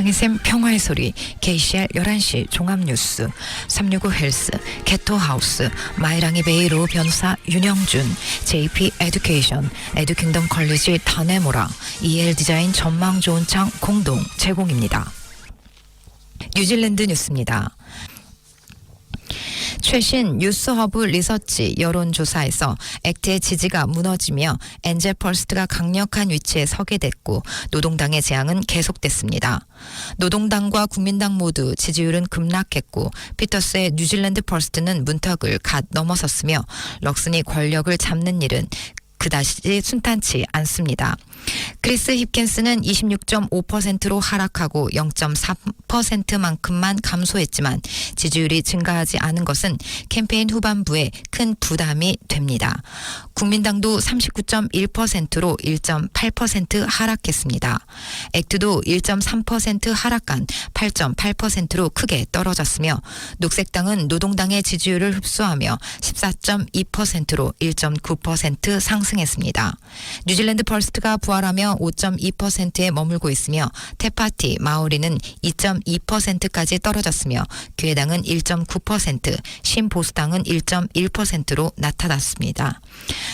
세상의 샘 평화의 소리 KCR 11시 종합뉴스 365 헬스 개토하우스 마이랑이 베이로 변호사 윤영준 JP 에듀케이션 에듀킹덤 컬리지 다네모라 EL 디자인 전망 좋은 창 공동 제공입니다. 뉴질랜드 뉴스입니다. 최신 뉴스허브 리서치 여론조사에서 액트의 지지가 무너지며 엔젤 펄스트가 강력한 위치에 서게 됐고 노동당의 재앙은 계속됐습니다. 노동당과 국민당 모두 지지율은 급락했고 피터스의 뉴질랜드 퍼스트는 문턱을 갓 넘어섰으며 럭슨이 권력을 잡는 일은 그다지 순탄치 않습니다. 크리스 힙킨스는 26.5%로 하락하고 0.4%만큼만 감소했지만 지지율이 증가하지 않은 것은 캠페인 후반부에 큰 부담이 됩니다. 국민당도 39.1%로 1.8% 하락했습니다. 액트도 1.3% 하락한 8.8%로 크게 떨어졌으며 녹색당은 노동당의 지지율을 흡수하며 14.2%로 1.9% 상승했습니다. 뉴질랜드 퍼스트가 부활하며 5.2%에 머물고 있으며 테파티 마오리는 2.2%까지 떨어졌으며 교회당은 1.9%, 신보수당은 1.1%로 나타났습니다.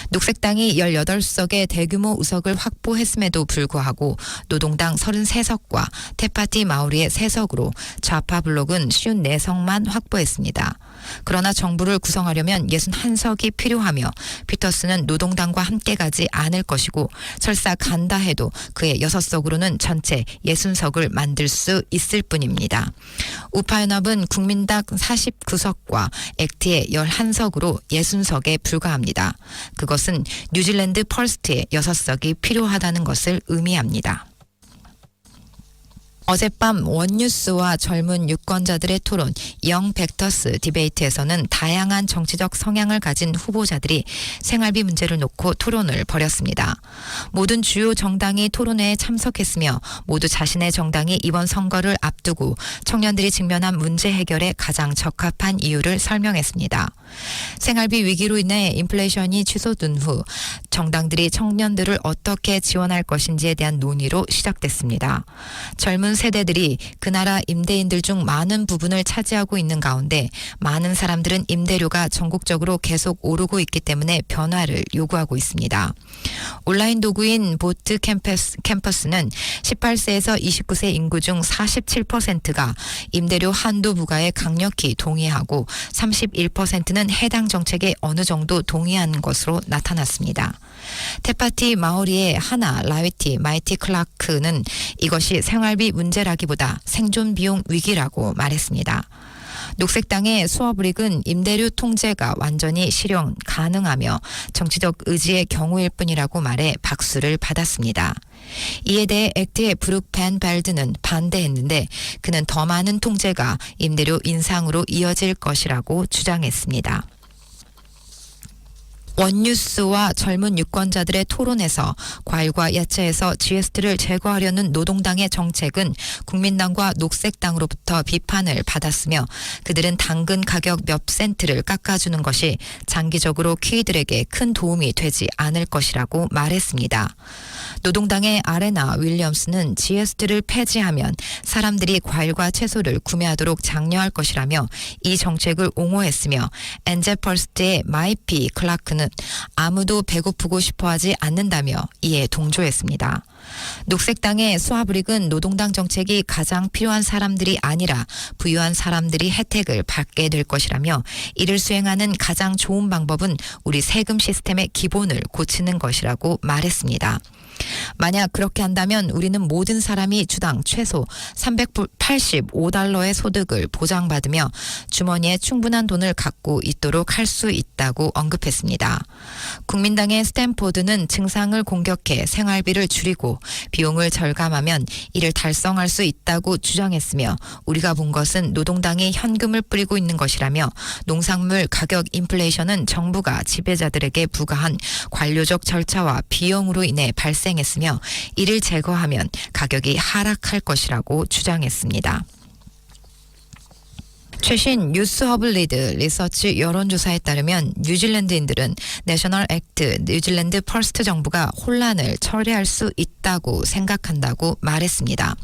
녹색당이 18석의 대규모 의석을 확보했음에도 불구하고 노동당 33석과 테파티 마오리의 3석으로 좌파 블록은 54석만 확보했습니다. 그러나 정부를 구성하려면 61석이 필요하며 피터스는 노동당과 함께 가지 않을 것이고 설사 간다 해도 그의 6석으로는 전체 60석을 만들 수 있을 뿐입니다. 우파연합은 국민당 49석과 액트의 11석으로 60석에 불과합니다. 그것은 뉴질랜드 퍼스트의 6석이 필요하다는 것을 의미합니다. 어젯밤 원뉴스와 젊은 유권자들의 토론 영 벡터스 디베이트에서는 다양한 정치적 성향을 가진 후보자들이 생활비 문제를 놓고 토론을 벌였습니다. 모든 주요 정당이 토론회에 참석했으며 모두 자신의 정당이 이번 선거를 앞두고 청년들이 직면한 문제 해결에 가장 적합한 이유를 설명했습니다. 생활비 위기로 인해 인플레이션이 취소된 후 정당들이 청년들을 어떻게 지원할 것인지에 대한 논의로 시작됐습니다. 젊은 세대들이 그 나라 임대인들 중 많은 부분을 차지하고 있는 가운데 많은 사람들은 임대료가 전국적으로 계속 오르고 있기 때문에 변화를 요구하고 있습니다. 온라인 도구인 보트 캠퍼스는 18세에서 29세 인구 중 47%가 임대료 한도 부과에 강력히 동의하고 31%는 해당 정책에 어느 정도 동의하는 것으로 나타났습니다. 테파티 마오리의 하나 라위티 마이티 클라크는 이것이 생활비 문제라기보다 생존 비용 위기라고 말했습니다. 녹색당의 수어브릭은 임대료 통제가 완전히 실현 가능하며 정치적 의지의 경우일 뿐이라고 말해 박수를 받았습니다. 이에 대해 액트의 브룩 벤 발드는 반대했는데 그는 더 많은 통제가 임대료 인상으로 이어질 것이라고 주장했습니다. 원뉴스와 젊은 유권자들의 토론에서 과일과 야채에서 GST를 제거하려는 노동당의 정책은 국민당과 녹색당으로부터 비판을 받았으며 그들은 당근 가격 몇 센트를 깎아주는 것이 장기적으로 키위들에게 큰 도움이 되지 않을 것이라고 말했습니다. 노동당의 아레나 윌리엄스는 GST를 폐지하면 사람들이 과일과 채소를 구매하도록 장려할 것이라며 이 정책을 옹호했으며 엔젤 펄스트의 마이피 클라크는 아무도 배고프고 싶어하지 않는다며 이에 동조했습니다. 녹색당의 수아브릭은 노동당 정책이 가장 필요한 사람들이 아니라 부유한 사람들이 혜택을 받게 될 것이라며 이를 수행하는 가장 좋은 방법은 우리 세금 시스템의 기본을 고치는 것이라고 말했습니다. 만약 그렇게 한다면 우리는 모든 사람이 주당 최소 385달러의 소득을 보장받으며 주머니에 충분한 돈을 갖고 있도록 할 수 있다고 언급했습니다. 국민당의 스탠포드는 증상을 공격해 생활비를 줄이고 비용을 절감하면 이를 달성할 수 있다고 주장했으며 우리가 본 것은 노동당이 현금을 뿌리고 있는 것이라며 농산물 가격 인플레이션은 정부가 지배자들에게 부과한 관료적 절차와 비용으로 인해 발생했으며 이를 제거하면 가격이 하락할 것이라고 주장했습니다. 최신 뉴스허브 리드 리서치 여론조사에 따르면 뉴질랜드인들은 내셔널 액트 뉴질랜드 퍼스트 정부가 혼란을 처리할 수 있다고 생각한다고 말했습니다.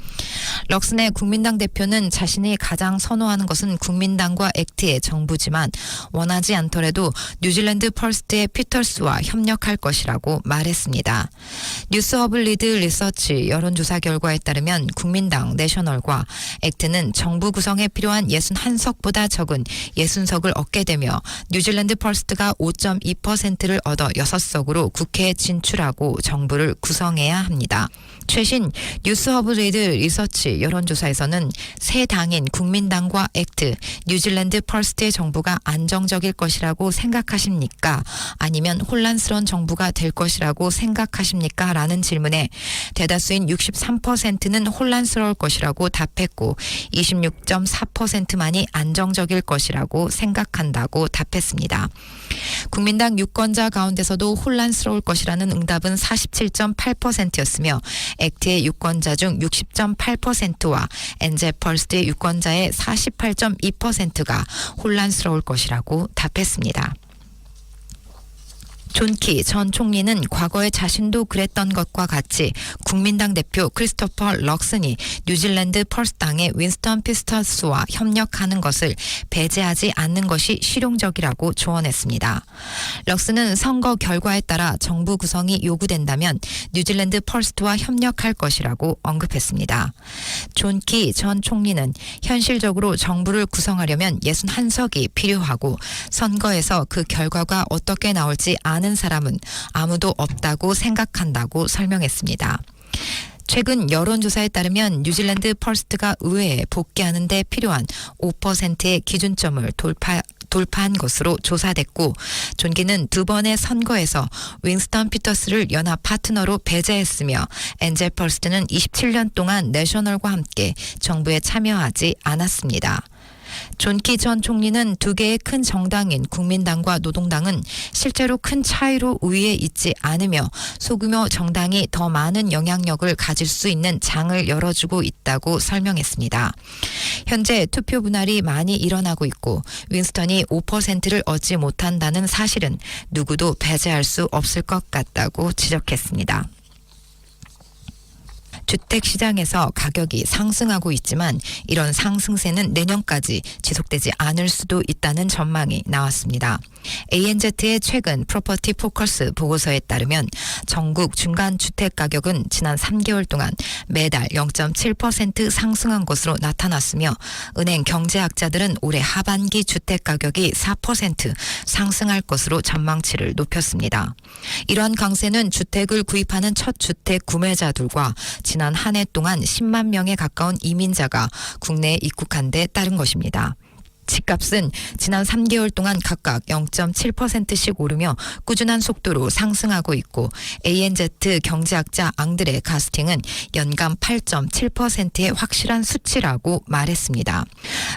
럭슨의 국민당 대표는 자신이 가장 선호하는 것은 국민당과 액트의 정부지만 원하지 않더라도 뉴질랜드 퍼스트의 피터스와 협력할 것이라고 말했습니다. 뉴스허브 리드 리서치 여론조사 결과에 따르면 국민당 내셔널과 액트는 정부 구성에 필요한 61석보다 적은 60석을 얻게 되며 뉴질랜드 퍼스트가 5.2%를 얻어 6석으로 국회에 진출하고 정부를 구성해야 합니다. 최신 뉴스허브 리드 리서치 여론조사에서는 새 당인 국민당과 액트, 뉴질랜드 퍼스트의 정부가 안정적일 것이라고 생각하십니까? 아니면 혼란스러운 정부가 될 것이라고 생각하십니까? 라는 질문에 대다수인 63%는 혼란스러울 것이라고 답했고 26.4%만이 안정적일 것이라고 생각한다고 답했습니다. 국민당 유권자 가운데서도 혼란스러울 것이라는 응답은 47.8%였으며 액트의 유권자 중 60.8%와 엔제 퍼스트의 유권자의 48.2%가 혼란스러울 것이라고 답했습니다. 존 키 전 총리는 과거에 자신도 그랬던 것과 같이 국민당 대표 크리스토퍼 럭슨이 뉴질랜드 퍼스트당의 윈스턴 피터스와 협력하는 것을 배제하지 않는 것이 실용적이라고 조언했습니다. 럭슨은 선거 결과에 따라 정부 구성이 요구된다면 뉴질랜드 퍼스트와 협력할 것이라고 언급했습니다. 존 키 전 총리는 현실적으로 정부를 구성하려면 61석이 필요하고 선거에서 그 결과가 어떻게 나올지 아는 사람은 아무도 없다고 생각한다고 설명했습니다. 최근 여론조사에 따르면 뉴질랜드 퍼스트가 의회에 복귀하는 데 필요한 5%의 기준점을 돌파한 것으로 조사됐고 존 키는 두 번의 선거에서 윈스턴 피터스를 연합 파트너로 배제했으며 엔제 퍼스트는 27년 동안 내셔널과 함께 정부에 참여하지 않았습니다. 존 키 전 총리는 두 개의 큰 정당인 국민당과 노동당은 실제로 큰 차이로 우위에 있지 않으며 소규모 정당이 더 많은 영향력을 가질 수 있는 장을 열어주고 있다고 설명했습니다. 현재 투표 분할이 많이 일어나고 있고 윈스턴이 5%를 얻지 못한다는 사실은 누구도 배제할 수 없을 것 같다고 지적했습니다. 주택시장에서 가격이 상승하고 있지만 이런 상승세는 내년까지 지속되지 않을 수도 있다는 전망이 나왔습니다. ANZ의 최근 프로퍼티 포커스 보고서에 따르면 전국 중간주택가격은 지난 3개월 동안 매달 0.7% 상승한 것으로 나타났으며 은행 경제학자들은 올해 하반기 주택가격이 4% 상승할 것으로 전망치를 높였습니다. 이러한 강세는 주택을 구입하는 첫 주택 구매자들과 지난 한 해 동안 10만 명에 가까운 이민자가 국내에 입국한 데 따른 것입니다. 집값은 지난 3개월 동안 각각 0.7%씩 오르며 꾸준한 속도로 상승하고 있고 ANZ 경제학자 앙드레 가스팅은 연간 8.7%의 확실한 수치라고 말했습니다.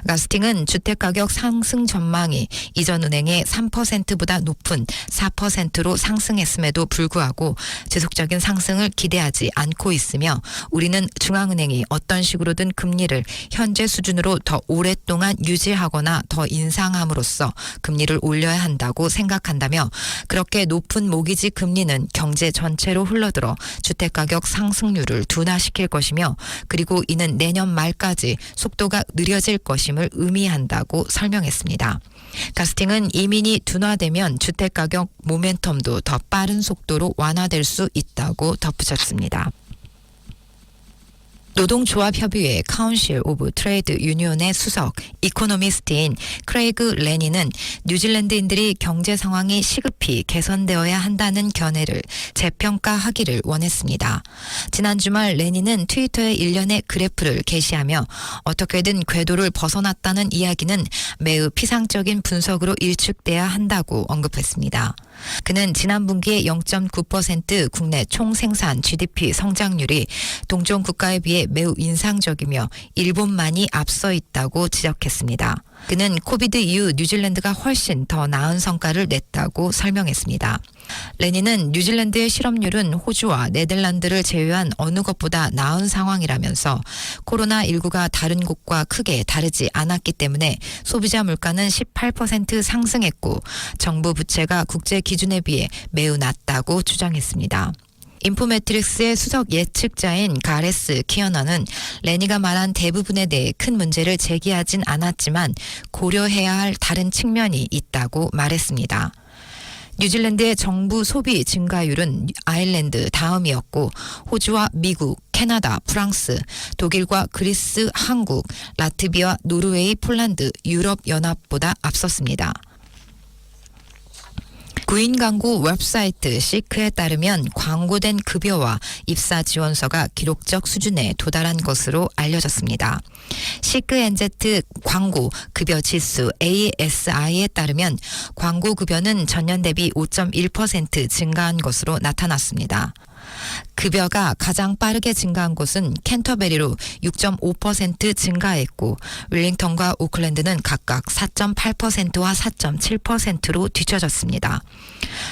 가스팅은 주택가격 상승 전망이 이전 은행의 3%보다 높은 4%로 상승했음에도 불구하고 지속적인 상승을 기대하지 않고 있으며 우리는 중앙은행이 어떤 식으로든 금리를 현재 수준으로 더 오랫동안 유지하거나 더 인상함으로써 금리를 올려야 한다고 생각한다며 그렇게 높은 모기지 금리는 경제 전체로 흘러들어 주택가격 상승률을 둔화시킬 것이며 그리고 이는 내년 말까지 속도가 느려질 것임을 의미한다고 설명했습니다. 가스팅은 이민이 둔화되면 주택가격 모멘텀도 더 빠른 속도로 완화될 수 있다고 덧붙였습니다. 노동조합협의회 카운실 오브 트레이드 유니온의 수석 이코노미스트인 크레이그 레니는 뉴질랜드인들이 경제 상황이 시급히 개선되어야 한다는 견해를 재평가하기를 원했습니다. 지난 주말 레니는 트위터에 일련의 그래프를 게시하며 어떻게든 궤도를 벗어났다는 이야기는 매우 피상적인 분석으로 일축돼야 한다고 언급했습니다. 그는 지난 분기에 0.9% 국내 총생산 GDP 성장률이 동종 국가에 비해 뉴질랜드에 매우 인상적이며 일본만이 앞서 있다고 지적했습니다. 그는 코비드 이후 뉴질랜드가 훨씬 더 나은 성과를 냈다고 설명했습니다. 레니는 뉴질랜드의 실업률은 호주와 네덜란드를 제외한 어느 것보다 나은 상황이라면서 코로나19가 다른 곳과 크게 다르지 않았기 때문에 소비자 물가는 18% 상승했고 정부 부채가 국제 기준에 비해 매우 낮다고 주장했습니다. 인포매트릭스의 수석 예측자인 가레스 키어너는 레니가 말한 대부분에 대해 큰 문제를 제기하진 않았지만 고려해야 할 다른 측면이 있다고 말했습니다. 뉴질랜드의 정부 소비 증가율은 아일랜드 다음이었고 호주와 미국, 캐나다, 프랑스, 독일과 그리스, 한국, 라트비아, 노르웨이, 폴란드, 유럽연합보다 앞섰습니다. 구인 광고 웹사이트 시크에 따르면 광고된 급여와 입사 지원서가 기록적 수준에 도달한 것으로 알려졌습니다. 시크 NZ 광고 급여 지수 ASI에 따르면 광고 급여는 전년 대비 5.1% 증가한 것으로 나타났습니다. 급여가 가장 빠르게 증가한 곳은 캔터베리로 6.5% 증가했고 웰링턴과 오클랜드는 각각 4.8%와 4.7%로 뒤처졌습니다.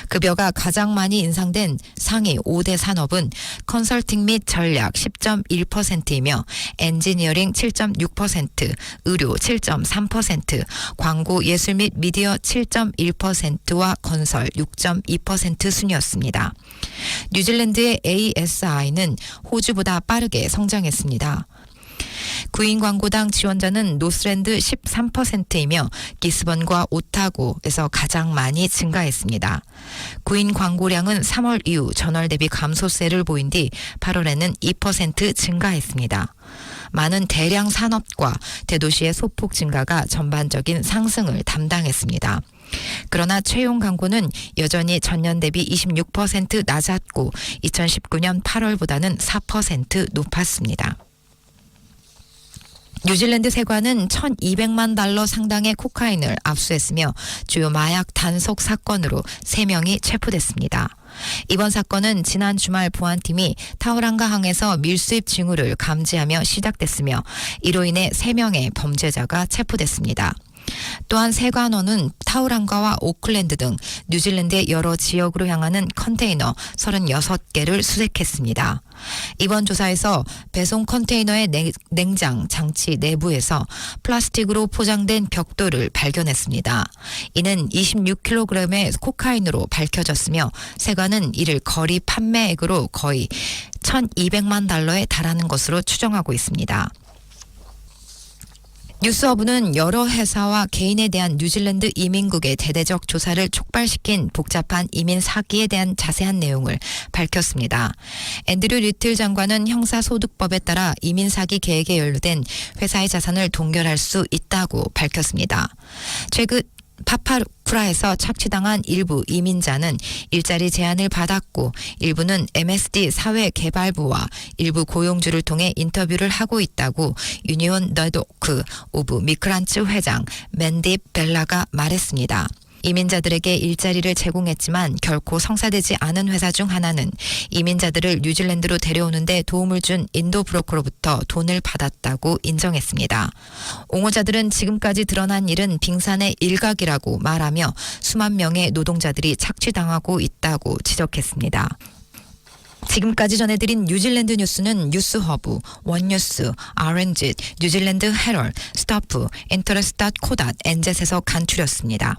급여가 가장 많이 인상된 상위 5대 산업은 컨설팅 및 전략 10.1%이며 엔지니어링 7.6%, 의료 7.3%, 광고 예술 및 미디어 7.1%와 건설 6.2% 순이었습니다. 뉴질랜드의 ASI는 호주보다 빠르게 성장했습니다. 구인 광고당 지원자는 노스랜드 13%이며 기스번과 오타고에서 가장 많이 증가했습니다. 구인 광고량은 3월 이후 전월 대비 감소세를 보인 뒤 8월에는 2% 증가했습니다. 많은 대량 산업과 대도시의 소폭 증가가 전반적인 상승을 담당했습니다. 그러나 채용 광고는 여전히 전년 대비 26% 낮았고 2019년 8월보다는 4% 높았습니다. 뉴질랜드 세관은 1,200만 달러 상당의 코카인을 압수했으며 주요 마약 단속 사건으로 3명이 체포됐습니다. 이번 사건은 지난 주말 보안팀이 타우랑가 항에서 밀수입 징후를 감지하며 시작됐으며 이로 인해 3명의 범죄자가 체포됐습니다. 또한 세관원은 타우랑가와 오클랜드 등 뉴질랜드의 여러 지역으로 향하는 컨테이너 36개를 수색했습니다. 이번 조사에서 배송 컨테이너의 냉장 장치 내부에서 플라스틱으로 포장된 벽돌을 발견했습니다. 이는 26kg의 코카인으로 밝혀졌으며 세관은 이를 거리 판매액으로 거의 1,200만 달러에 달하는 것으로 추정하고 있습니다. 뉴스허브는 여러 회사와 개인에 대한 뉴질랜드 이민국의 대대적 조사를 촉발시킨 복잡한 이민 사기에 대한 자세한 내용을 밝혔습니다. 앤드류 리틀 장관은 형사소득법에 따라 이민 사기 계획에 연루된 회사의 자산을 동결할 수 있다고 밝혔습니다. 최근 파파쿠라에서 착취당한 일부 이민자는 일자리 제안을 받았고 일부는 MSD 사회개발부와 일부 고용주를 통해 인터뷰를 하고 있다고 유니온 네트워크 오브 미그란트 회장 맨딥 벨라가 말했습니다. 이민자들에게 일자리를 제공했지만 결코 성사되지 않은 회사 중 하나는 이민자들을 뉴질랜드로 데려오는데 도움을 준 인도 브로커로부터 돈을 받았다고 인정했습니다. 옹호자들은 지금까지 드러난 일은 빙산의 일각이라고 말하며 수만 명의 노동자들이 착취당하고 있다고 지적했습니다. 지금까지 전해드린 뉴질랜드 뉴스는 뉴스허브, 원뉴스, RNZ, 뉴질랜드 헤럴드, 스타프, 인터레스트.co.nz에서 간추렸습니다.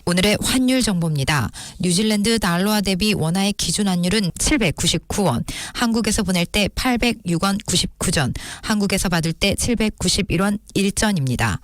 오늘의 환율 정보입니다. 뉴질랜드 달러화 대비 원화의 기준 환율은 799원, 한국에서 보낼 때 806원 99전, 한국에서 받을 때 791원 1전입니다.